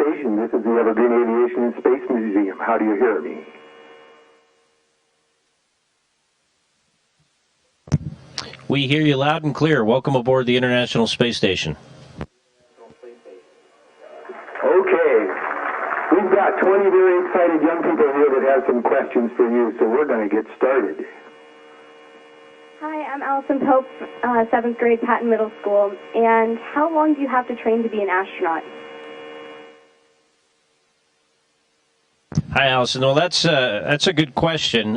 station. This is the Evergreen Aviation and Space Museum. How do you hear me? We hear you loud and clear. Welcome aboard the International Space Station. Okay. We've got 20 very excited young people here that have some questions for you, so we're going to get started. Hi, I'm Allison Pope, 7th grade, Patton Middle School. And how long do you have to train to be an astronaut? Hi, Allison. Well, that's a good question.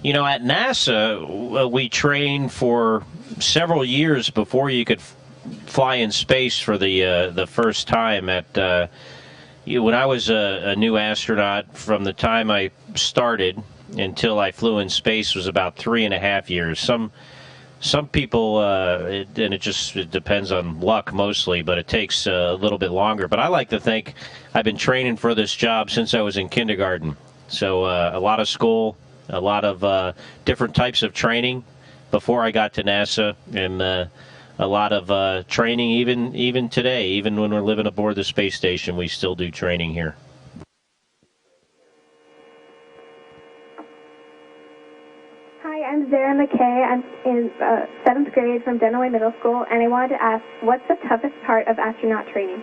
You know, at NASA, we train for several years before you could fly in space for the first time. When I was a new astronaut, from the time I started until I flew in space was about 3.5 years. Some people, and it depends on luck mostly, but it takes a little bit longer. But I like to think I've been training for this job since I was in kindergarten. So a lot of school, a lot of different types of training before I got to NASA, and a lot of training even today. Even when we're living aboard the space station, we still do training here. Hi, I'm Zara McKay. I'm in 7th grade from Denaway Middle School, and I wanted to ask, what's the toughest part of astronaut training?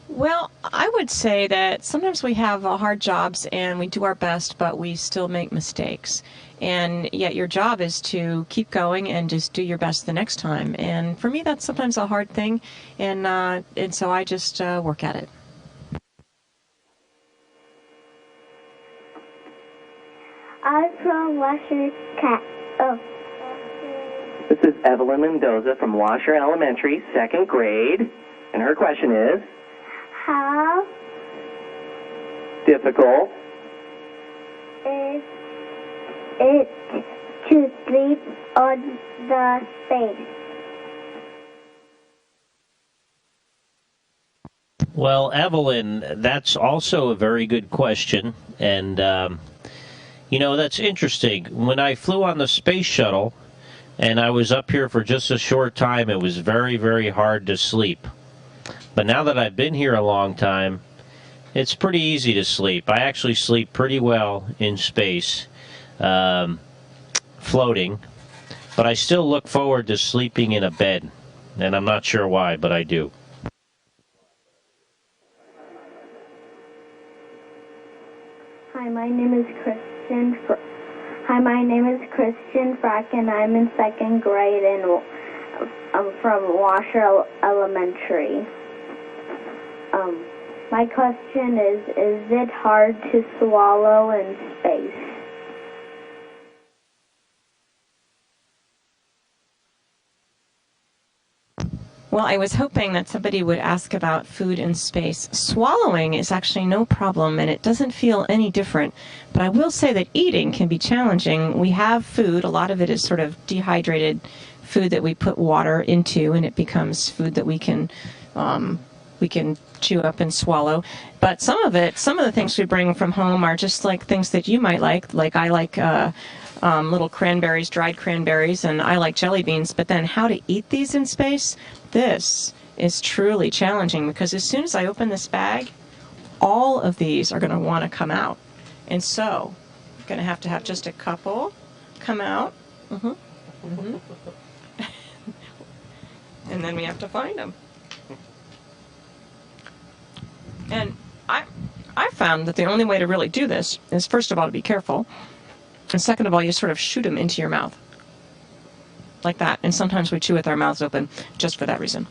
Well, I would say that sometimes we have hard jobs and we do our best, but we still make mistakes. And yet your job is to keep going and just do your best the next time. And for me, that's sometimes a hard thing, and so I just work at it. I'm from Washer This is Evelyn Mendoza from Washer Elementary, 2nd grade. And her question is, how difficult is it to sleep on the space? Well, Evelyn, that's also a very good question. And, you know, that's interesting. When I flew on the space shuttle and I was up here for just a short time, it was very, very hard to sleep. But now that I've been here a long time, it's pretty easy to sleep. I actually sleep pretty well in space, floating. But I still look forward to sleeping in a bed. And I'm not sure why, but I do. Hi, my name is Christian Frack, and I'm in 2nd grade, and I'm from Washer Elementary. My question is it hard to swallow in space? Well, I was hoping that somebody would ask about food in space. Swallowing is actually no problem, and it doesn't feel any different. But I will say that eating can be challenging. We have food. A lot of it is sort of dehydrated food that we put water into, and it becomes food that we can chew up and swallow. But some of the things we bring from home are just like things that you might like. Like I like little cranberries, dried cranberries, and I like jelly beans. But then how to eat these in space? This is truly challenging, because as soon as I open this bag, all of these are going to want to come out. And so I'm going to have just a couple come out. And then we have to find them. And I found that the only way to really do this is, first of all, to be careful. And second of all, you sort of shoot them into your mouth. Like that. And sometimes we chew with our mouths open just for that reason.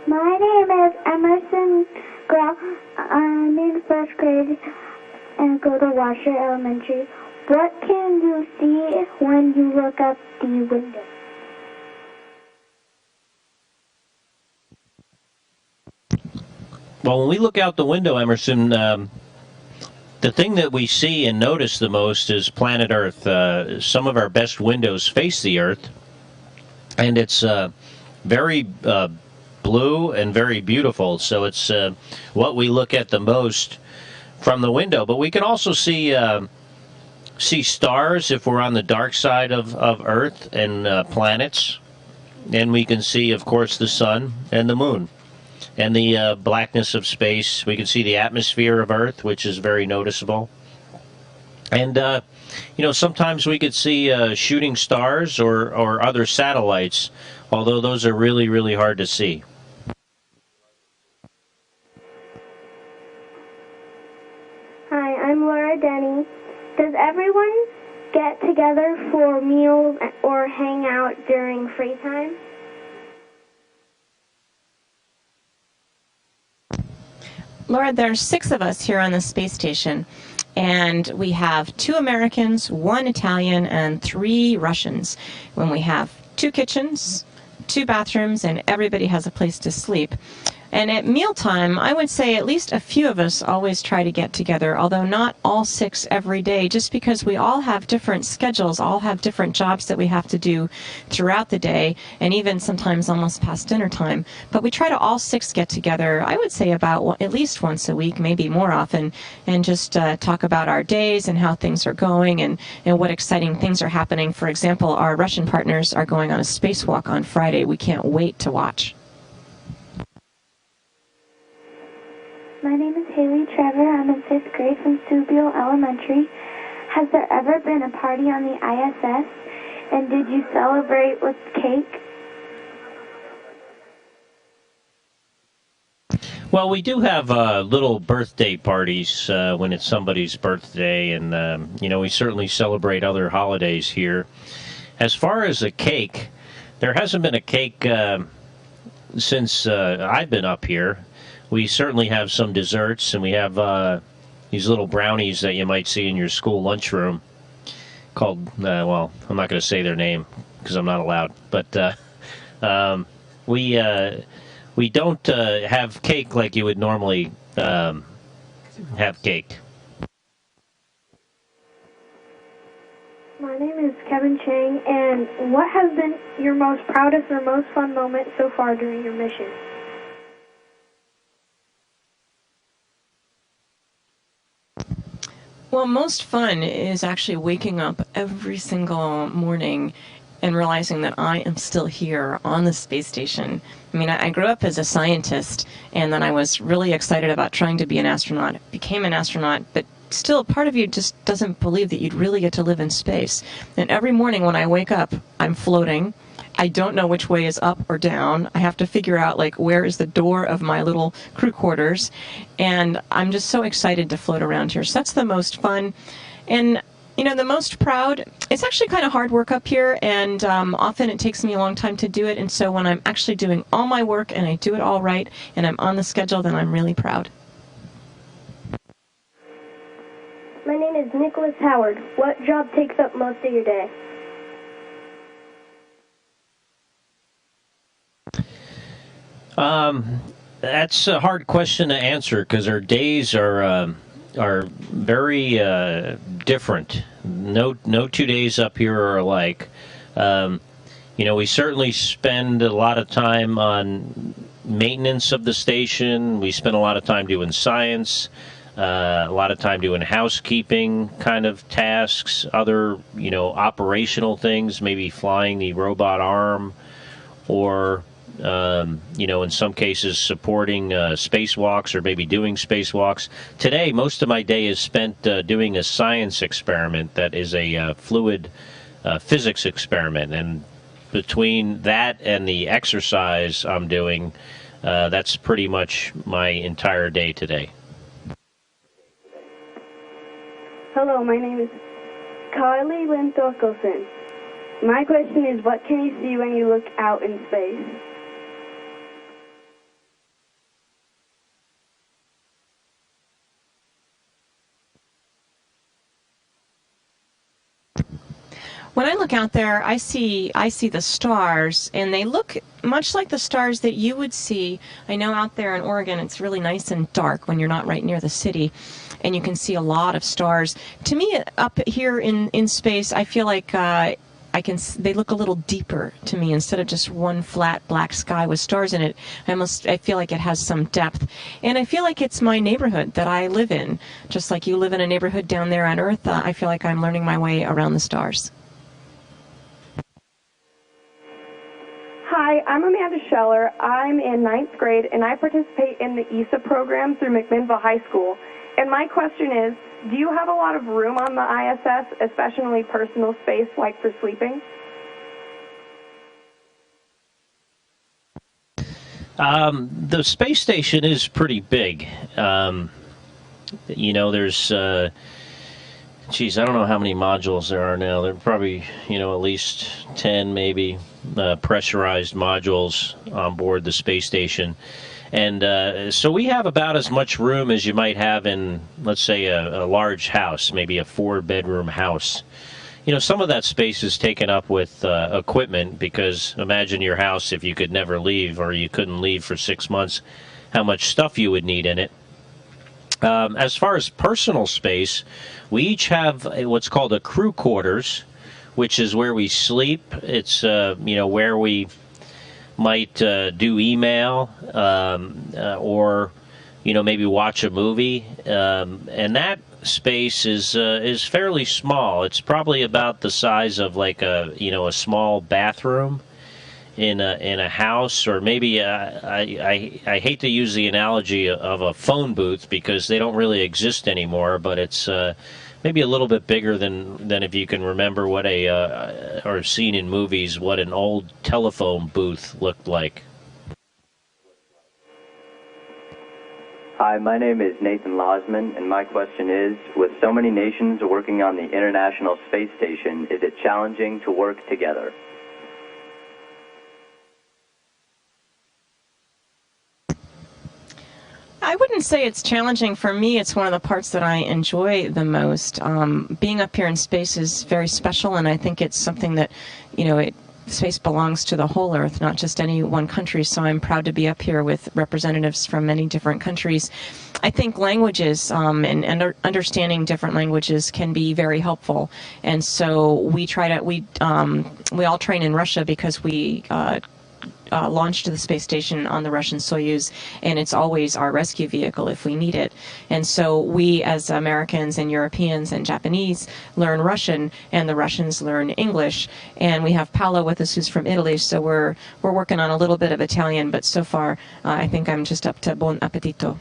My name is Emerson Grau. I'm in 1st grade and go to Washer Elementary. What can you see when you look out the window? Well, when we look out the window, Emerson, the thing that we see and notice the most is planet Earth. Some of our best windows face the Earth, and it's very blue and very beautiful. So it's what we look at the most from the window. But we can also see stars if we're on the dark side of Earth, and planets. And we can see, of course, the sun and the moon. And the blackness of space. We can see the atmosphere of Earth, which is very noticeable. And, sometimes we could see shooting stars or other satellites, although those are really, really hard to see. Hi, I'm Laura Denny. Does everyone get together for meals or hang out during free time? Laura, there are 6 of us here on the space station, and we have 2 Americans, 1 Italian, and 3 Russians. When we have 2 kitchens, 2 bathrooms, and everybody has a place to sleep. And at mealtime, I would say at least a few of us always try to get together, although not all 6 every day, just because we all have different schedules, all have different jobs that we have to do throughout the day, and even sometimes almost past dinner time. But we try to all 6 get together, I would say about at least once a week, maybe more often, and just talk about our days and how things are going and what exciting things are happening. For example, our Russian partners are going on a spacewalk on Friday. We can't wait to watch. My name is Haley Trevor. I'm in 5th grade from Subiel Elementary. Has there ever been a party on the ISS? And did you celebrate with cake? Well, we do have little birthday parties when it's somebody's birthday, and, we certainly celebrate other holidays here. As far as a cake, there hasn't been a cake since I've been up here. We certainly have some desserts, and we have these little brownies that you might see in your school lunchroom called, well, I'm not going to say their name because I'm not allowed, but we don't have cake like you would normally have cake. My name is Kevin Chang, and what has been your most proudest or most fun moment so far during your mission? Well, most fun is actually waking up every single morning and realizing that I am still here on the space station. I mean, I grew up as a scientist, and then I was really excited about trying to be an astronaut, became an astronaut, but still part of you just doesn't believe that you'd really get to live in space. And every morning when I wake up, I'm floating. I don't know which way is up or down. I have to figure out, where is the door of my little crew quarters. And I'm just so excited to float around here. So that's the most fun. And, the most proud, it's actually kind of hard work up here. And often it takes me a long time to do it. And so when I'm actually doing all my work and I do it all right and I'm on the schedule, then I'm really proud. My name is Nicholas Howard. What job takes up most of your day? That's a hard question to answer because our days are very different. No 2 days up here are alike. We certainly spend a lot of time on maintenance of the station. We spend a lot of time doing science, a lot of time doing housekeeping kind of tasks, other, operational things, maybe flying the robot arm or in some cases supporting spacewalks or maybe doing spacewalks. Today, most of my day is spent doing a science experiment that is a fluid physics experiment. And between that and the exercise I'm doing, that's pretty much my entire day today. Hello, my name is Kylie Lynn Thorkelson. My question is, what can you see when you look out in space? When I look out there, I see the stars, and they look much like the stars that you would see. I know out there in Oregon, it's really nice and dark when you're not right near the city, and you can see a lot of stars. To me, up here in space, I feel like they look a little deeper to me instead of just one flat black sky with stars in it. I feel like it has some depth, and I feel like it's my neighborhood that I live in. Just like you live in a neighborhood down there on Earth, I feel like I'm learning my way around the stars. Hi, I'm Amanda Scheller. I'm in 9th grade, and I participate in the EASA program through McMinnville High School. And my question is, do you have a lot of room on the ISS, especially personal space like for sleeping? The space station is pretty big. There's, I don't know how many modules there are now. There are probably, at least 10 maybe pressurized modules on board the space station. And so we have about as much room as you might have in, let's say, a large house, maybe a 4-bedroom house. Some of that space is taken up with equipment, because imagine your house if you could never leave, or you couldn't leave for 6 months, how much stuff you would need in it. As far as personal space, we each have what's called a crew quarters, which is where we sleep. It's, where we might do email or, maybe watch a movie. And that space is fairly small. It's probably about the size of like a small bathroom in a house, or maybe I hate to use the analogy of a phone booth because they don't really exist anymore, but it's maybe a little bit bigger than if you can remember what or seen in movies what an old telephone booth looked like. Hi, my name is Nathan Losman, and my question is, with so many nations working on the International Space Station, is it challenging to work together? I wouldn't say it's challenging. For me, it's one of the parts that I enjoy the most. Being up here in space is very special, and I think it's something that, space belongs to the whole Earth, not just any one country, so I'm proud to be up here with representatives from many different countries. I think languages and understanding different languages can be very helpful, and so we all train in Russia because we launched to the space station on the Russian Soyuz, and it's always our rescue vehicle if we need it. And so we, as Americans and Europeans and Japanese, learn Russian, and the Russians learn English. And we have Paolo with us, who's from Italy, so we're working on a little bit of Italian, but so far I think I'm just up to buon appetito.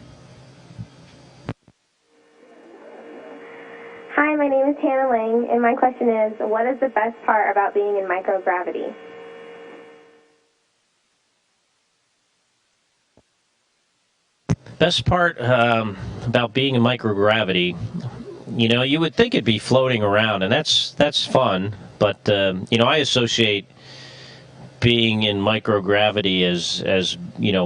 Hi, my name is Hannah Lang, and my question is, what is the best part about being in microgravity? Best part about being in microgravity, you would think it'd be floating around, and that's fun. But I associate being in microgravity as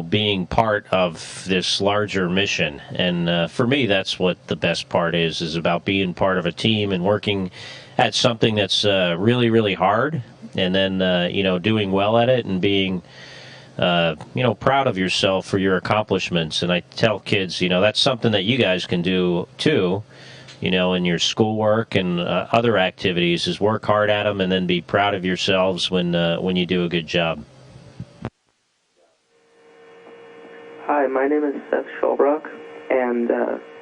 being part of this larger mission. And for me, that's what the best part is about being part of a team and working at something that's really, really hard, and then doing well at it and being proud of yourself for your accomplishments. And I tell kids, that's something that you guys can do too, in your schoolwork and other activities, is work hard at them and then be proud of yourselves when you do a good job. Hi, my name is Seth Schulbrock, and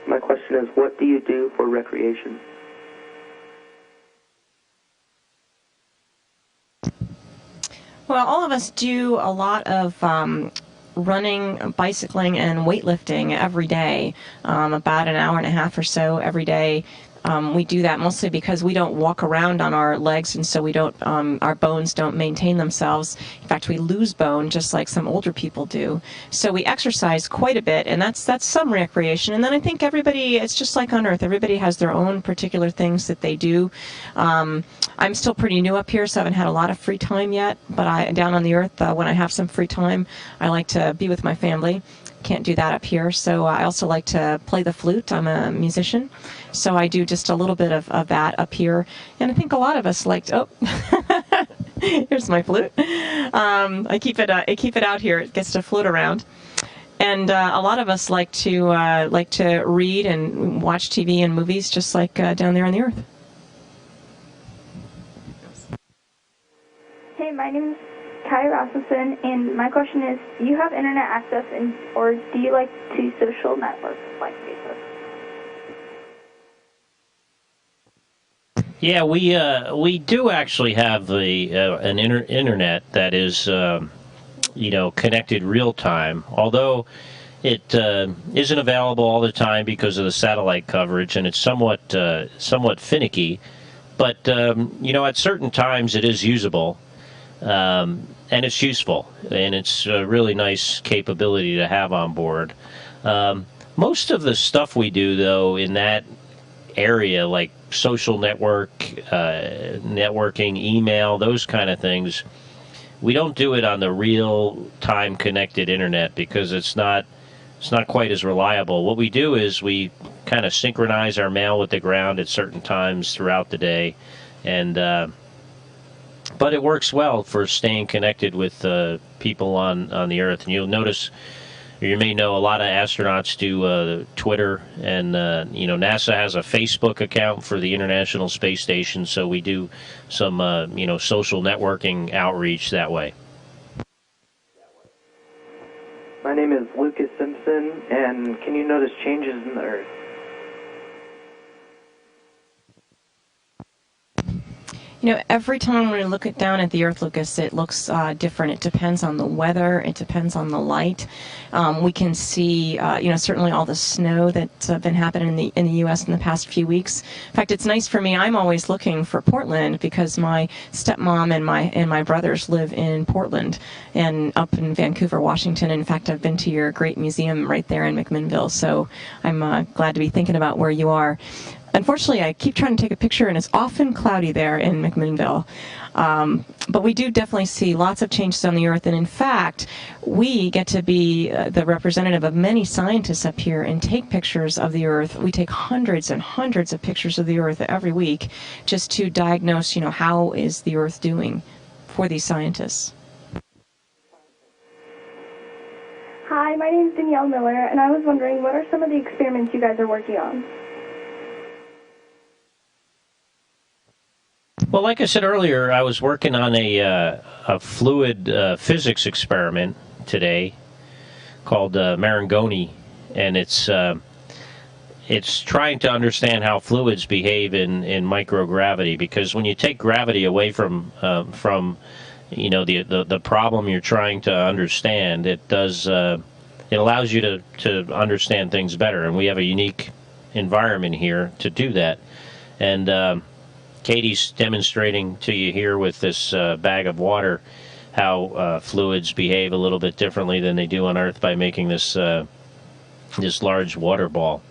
my question is, what do you do for recreation? Well, all of us do a lot of running, bicycling, and weightlifting every day, about an hour and a half or so every day. We do that mostly because we don't walk around on our legs, and so we don't. Our bones don't maintain themselves. In fact, we lose bone just like some older people do. So we exercise quite a bit, and that's some recreation. And then I think everybody, it's just like on Earth. Everybody has their own particular things that they do. I'm still pretty new up here, so I haven't had a lot of free time yet. But down on the Earth, when I have some free time, I like to be with my family. Can't do that up here. So I also like to play the flute. I'm a musician, so I do just a little bit of that up here. And I think a lot of us like to, here's my flute. I keep it out here. It gets to float around. And a lot of us like to read and watch TV and movies, just like down there on the Earth. my name is Kai Rasmussen, and my question is, do you have internet access, or do you like to social networks like Facebook? Yeah, we do actually have an internet that is connected real time, although it isn't available all the time because of the satellite coverage, and it's somewhat finicky. But at certain times it is usable, and it's useful, and it's a really nice capability to have on board. Most of the stuff we do, though, in that area, like social networking, email, those kind of things, we don't do it on the real-time connected internet because it's not quite as reliable. What we do is we kind of synchronize our mail with the ground at certain times throughout the day, and but it works well for staying connected with people on the Earth. And you'll notice, or you may know, a lot of astronauts do Twitter, and NASA has a Facebook account for the International Space Station, so we do some social networking outreach that way. My name is Lucas Simpson, and can you notice changes in the Earth? Every time when we look down at the Earth, Lucas, it looks different. It depends on the weather. It depends on the light. We can see, certainly all the snow that's been happening in the U.S. in the past few weeks. In fact, it's nice for me. I'm always looking for Portland because my stepmom and my brothers live in Portland and up in Vancouver, Washington. In fact, I've been to your great museum right there in McMinnville, so I'm glad to be thinking about where you are. Unfortunately, I keep trying to take a picture, and it's often cloudy there in McMinnville. But we do definitely see lots of changes on the Earth, and in fact, we get to be the representative of many scientists up here and take pictures of the Earth. We take hundreds and hundreds of pictures of the Earth every week just to diagnose, how is the Earth doing for these scientists. Hi, my name is Danielle Miller, and I was wondering, what are some of the experiments you guys are working on? Well, like I said earlier, I was working on a fluid physics experiment today called Marangoni, and it's trying to understand how fluids behave in microgravity. Because when you take gravity away from the problem you're trying to understand, it allows you to understand things better, and we have a unique environment here to do that. And Cady's demonstrating to you here with this bag of water how fluids behave a little bit differently than they do on Earth by making this large water ball.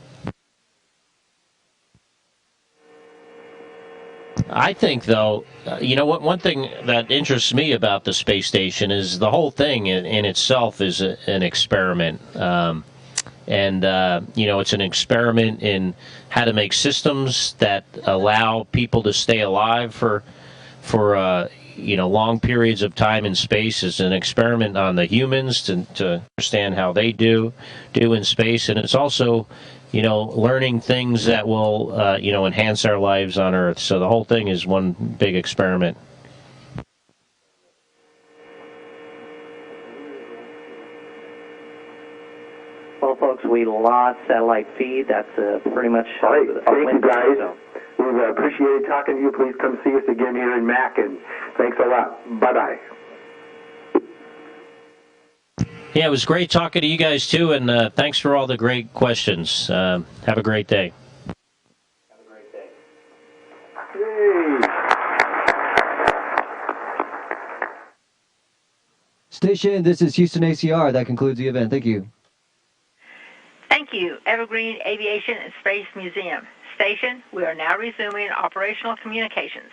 I think, though, one thing that interests me about the space station is the whole thing in itself is an experiment. It's an experiment in how to make systems that allow people to stay alive for long periods of time in space. It's an experiment on the humans to understand how they do in space, and it's also learning things that will enhance our lives on Earth. So the whole thing is one big experiment. Well, folks, we lost satellite feed. That's pretty much all right. Thank you, guys. So. We've appreciated talking to you. Please come see us again here in Mac, and thanks a lot. Bye-bye. Yeah, it was great talking to you guys, too, and thanks for all the great questions. Have a great day. Have a great day. Yay. Station, this is Houston ACR. That concludes the event. Thank you. Thank you, Evergreen Aviation and Space Museum. Station, we are now resuming operational communications.